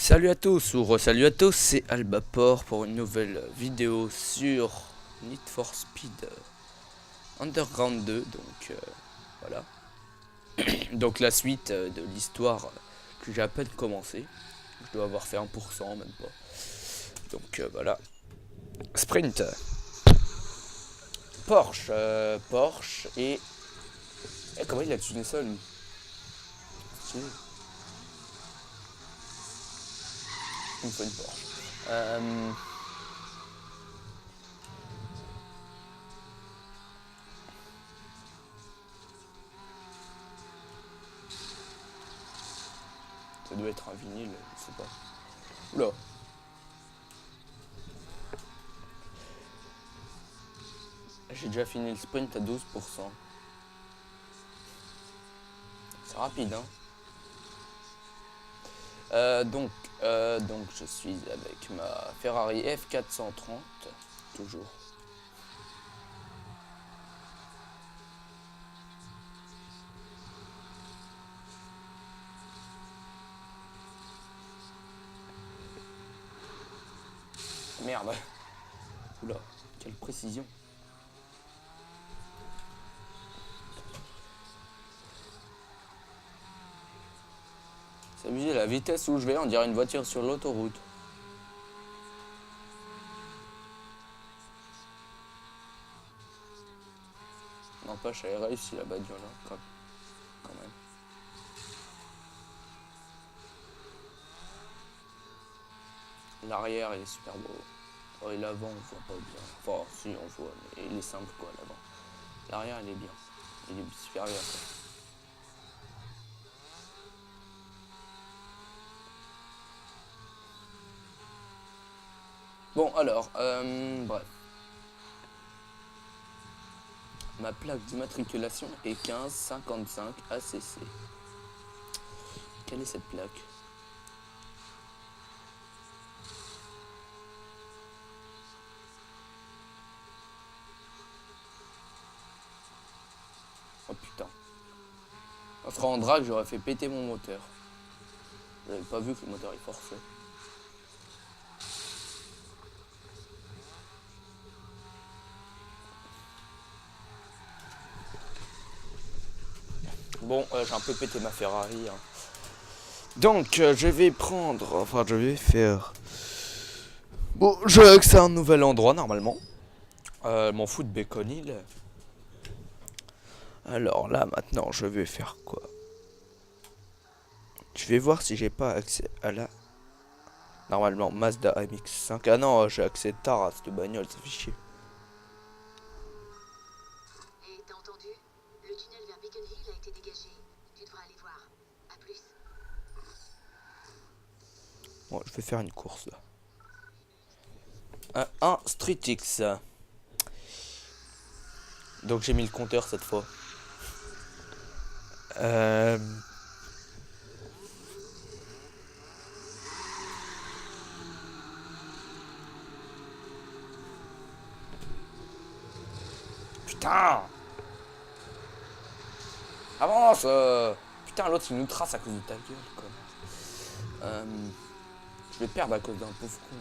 Salut à tous ou salut à tous, c'est Albaport pour une nouvelle vidéo sur Need for Speed Underground 2. Donc voilà. Donc la suite de l'histoire que j'ai à peine commencé. Je dois avoir fait 1%, même pas. Donc voilà. Sprint. Porsche et... comment il a tuné ça lui? Stylé. Il me faut une Porsche. Ça doit être un vinyle, je sais pas. Oula. J'ai déjà fini le sprint à 12%. C'est rapide, hein. Donc je suis avec ma Ferrari F430, toujours. Merde. Oula, quelle précision. C'est abusé, la vitesse où je vais, on dirait une voiture sur l'autoroute. N'empêche, elle est réussie la bagnole, hein, quand même. L'arrière, il est super beau. Oh, et l'avant, on voit pas bien. Enfin, si, on voit, mais il est simple, quoi, l'avant. L'arrière, il est bien. Il est super bien, quoi. Bon, alors, bref. Ma plaque d'immatriculation est 1555 ACC. Quelle est cette plaque? Oh putain. On sera en drag, j'aurais fait péter mon moteur. Vous n'avez pas vu que le moteur est forcé. Bon, j'ai un peu pété ma Ferrari, hein. Donc, je vais prendre... Enfin, je vais faire... Bon, j'ai accès à un nouvel endroit, normalement. M'en fous de Bacon Hill. Alors là, maintenant, je vais faire quoi? Je vais voir si j'ai pas accès à la... Normalement, Mazda MX-5. Ah non, j'ai accès tard à cette bagnole, ça fait chier. Et t'as entendu? Le tunnel vers Beacon Hill a été dégagé. Tu devras aller voir. À plus. Bon, je vais faire une course là. Un Street X. Donc j'ai mis le compteur cette fois. Putain! Avance! Putain, l'autre il nous trace à cause de ta gueule, connard. Je vais perdre à cause d'un pauvre con.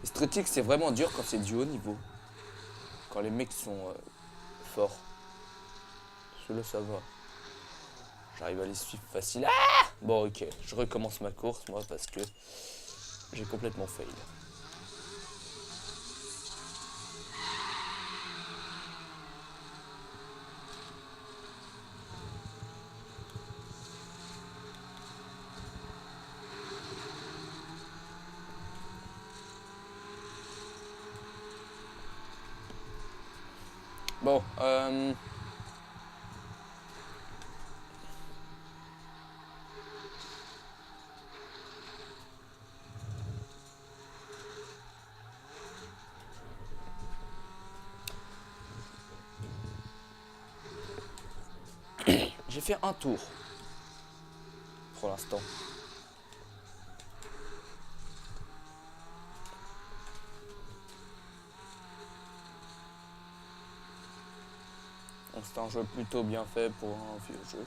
Street X c'est vraiment dur quand c'est du haut niveau. Quand les mecs sont forts. Ceux-là ça va. J'arrive à les suivre facile. Ah! Bon ok, je recommence ma course moi parce que j'ai complètement fail. Bon, j'ai fait un tour pour l'instant. C'est un jeu plutôt bien fait pour un vieux jeu.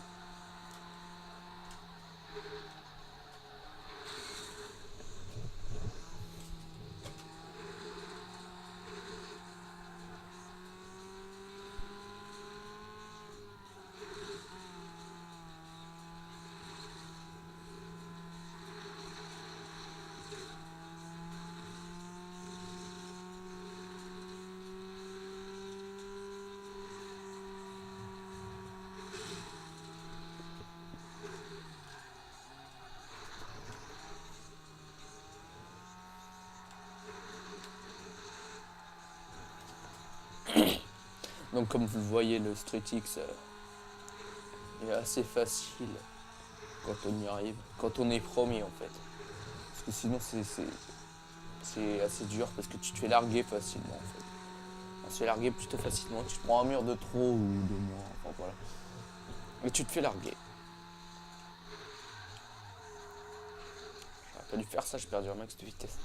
Donc comme vous le voyez, le Street X est assez facile quand on y arrive, quand on est premier en fait. Parce que sinon c'est assez dur parce que tu te fais larguer facilement en fait. On se fait larguer plutôt facilement, tu te prends un mur de trop ou de moins, enfin voilà. Mais tu te fais larguer. J'aurais pas dû faire ça, j'ai perdu un max de vitesse.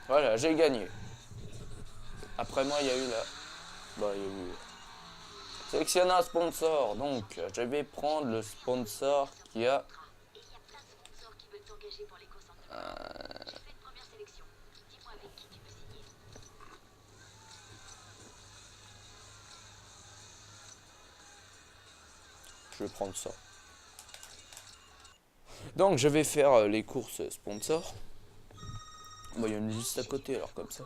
Voilà, j'ai gagné. Après moi, il y a eu la... Bah, il y a eu... Sélectionne un sponsor. Donc, je vais prendre le sponsor qui a... Et il y a plein de sponsors qui veulent t'engager pour les courses en J'ai fait une première sélection. Dis-moi avec qui tu veux signer. Je vais prendre ça. Donc, je vais faire les courses sponsors. Bah, il y en a juste à côté, alors comme ça.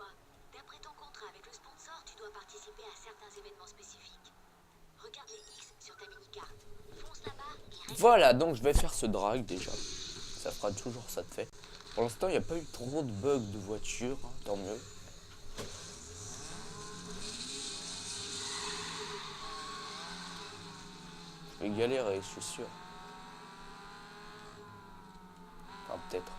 D'après ton contrat avec le sponsor, tu dois participer à certains événements spécifiques. Regarde les X sur ta mini-carte. Fonce là-bas et reste... Voilà, donc je vais faire ce drag déjà. Ça fera toujours ça de fait. Pour l'instant, il n'y a pas eu trop de bugs de voiture, hein, tant mieux. Je vais galérer, je suis sûr. Enfin, peut-être.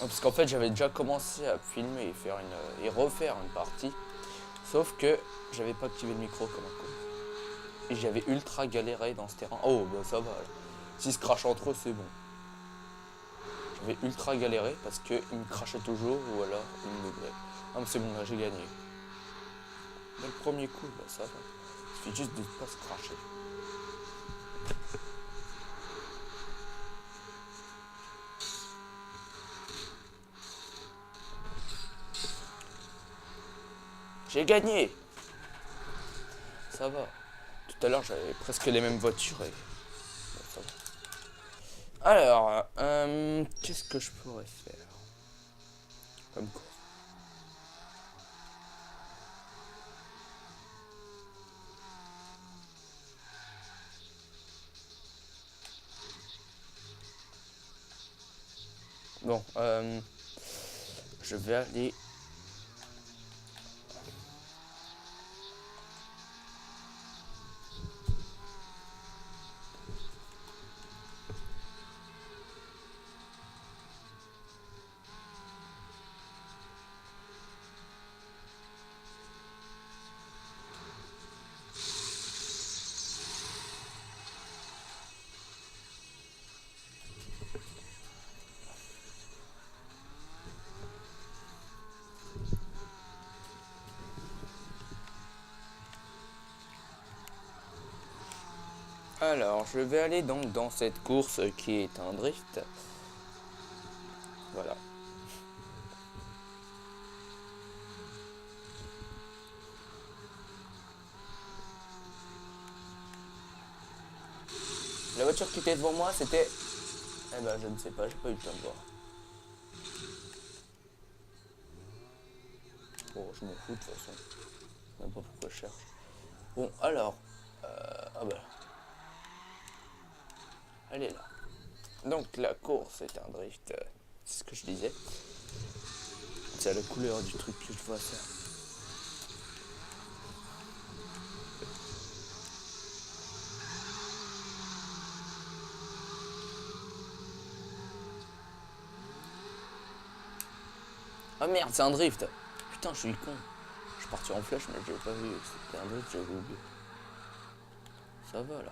Non, parce qu'en fait, j'avais déjà commencé à filmer et faire et refaire une partie. Sauf que j'avais pas activé le micro comme un con. Et j'avais ultra galéré dans ce terrain. Oh, bah ça va. S'ils se crachent entre eux, c'est bon. J'avais ultra galéré parce qu'ils me crachaient toujours ou alors ils me doublaient. Ah, mais c'est bon, là j'ai gagné. Dès le premier coup, bah ça va. Il suffit juste de ne pas se cracher. J'ai gagné! Ça va. Tout à l'heure, j'avais presque les mêmes voitures et... Bon, ça va. Alors, qu'est-ce que je pourrais faire comme course? Bon, je vais aller... Alors, je vais aller donc dans cette course qui est un drift. Voilà. La voiture qui était devant moi, c'était... Eh ben, je ne sais pas, j'ai pas eu le temps de voir. Bon, je m'en fous de toute façon. Je sais même pas pourquoi je cherche. Bon, alors... ah bah... Elle est là. Donc la course est un drift, c'est ce que je disais. C'est à la couleur du truc que je vois ça. Ah merde, c'est un drift. Putain, je suis con. Je suis parti en flèche, mais j'ai pas vu. C'était un drift, j'avais oublié. Ça va là.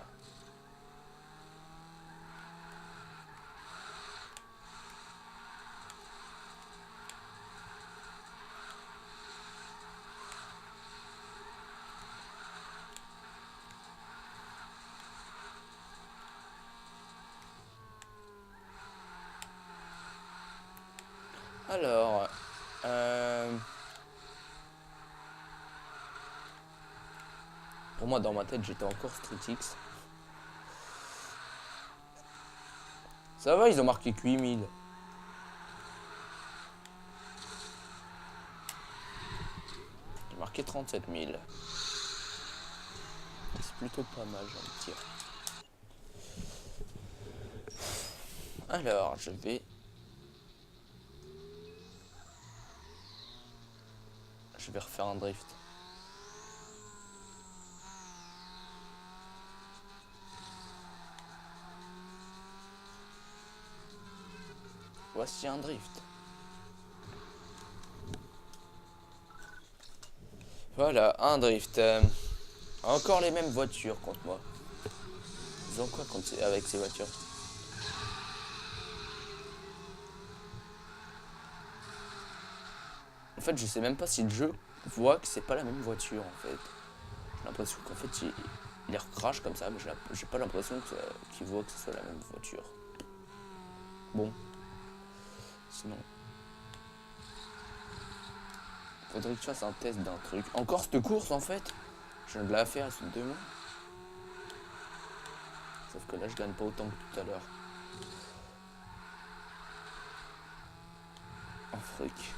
Alors, pour moi, dans ma tête, j'étais encore Street X. Ça va, ils ont marqué que 8000. Ils ont marqué 37 000. C'est plutôt pas mal, j'ai envie de dire. Alors, je vais... refaire un drift. Voici un drift. Voilà, un drift. Encore les mêmes voitures contre moi. Ils ont quoi avec ces voitures? En fait, je sais même pas si le jeu voit que c'est pas la même voiture en fait. J'ai l'impression qu'en fait il les recrache comme ça, mais j'ai pas l'impression qu'il voit que ce soit la même voiture. Bon. Sinon. Faudrait que je fasse un test d'un truc. Encore cette course en fait. Je viens de la faire sous 2 mois. Sauf que là je gagne pas autant que tout à l'heure. En fric.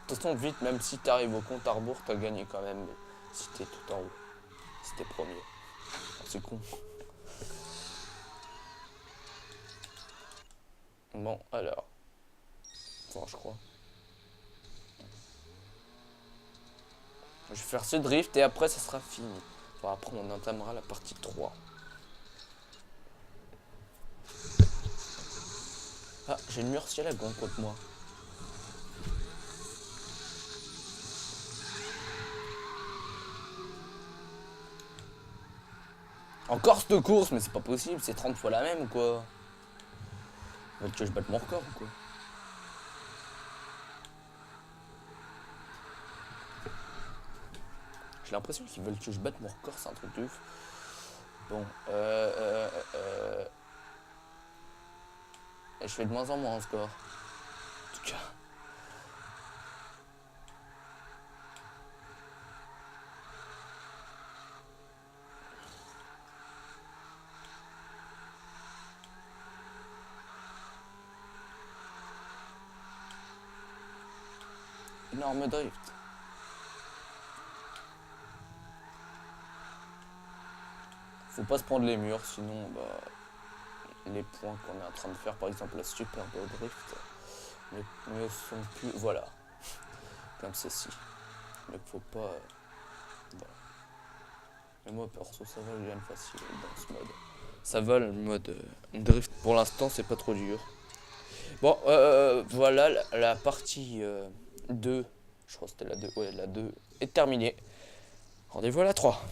De toute façon, vite, même si t'arrives au compte à rebours, t'as gagné quand même. Si t'es tout en haut. Si t'es premier. C'est con. Bon, alors. Bon, je crois. Je vais faire ce drift et après, ça sera fini. Bon, après, on entamera la partie 3. Ah, j'ai une murciélagon contre moi. Encore cette course, mais c'est pas possible, c'est 30 fois la même ou quoi? Faut que je batte mon record ou quoi? J'ai l'impression qu'ils veulent que je batte mon record, c'est un truc de ouf. Bon, et je fais de moins en moins en score. En tout cas. Énorme drift. Faut pas se prendre les murs, sinon bah, les points qu'on est en train de faire, par exemple la super beau drift, ne sont plus. Voilà. Comme ceci. Donc faut pas. Voilà. Mais moi perso ça va, je gagne facile dans ce mode. Ça va le mode drift pour l'instant, c'est pas trop dur. Bon, voilà la partie 2. Je crois que c'était la 2. Ouais, la 2 est terminée. Rendez-vous à la 3.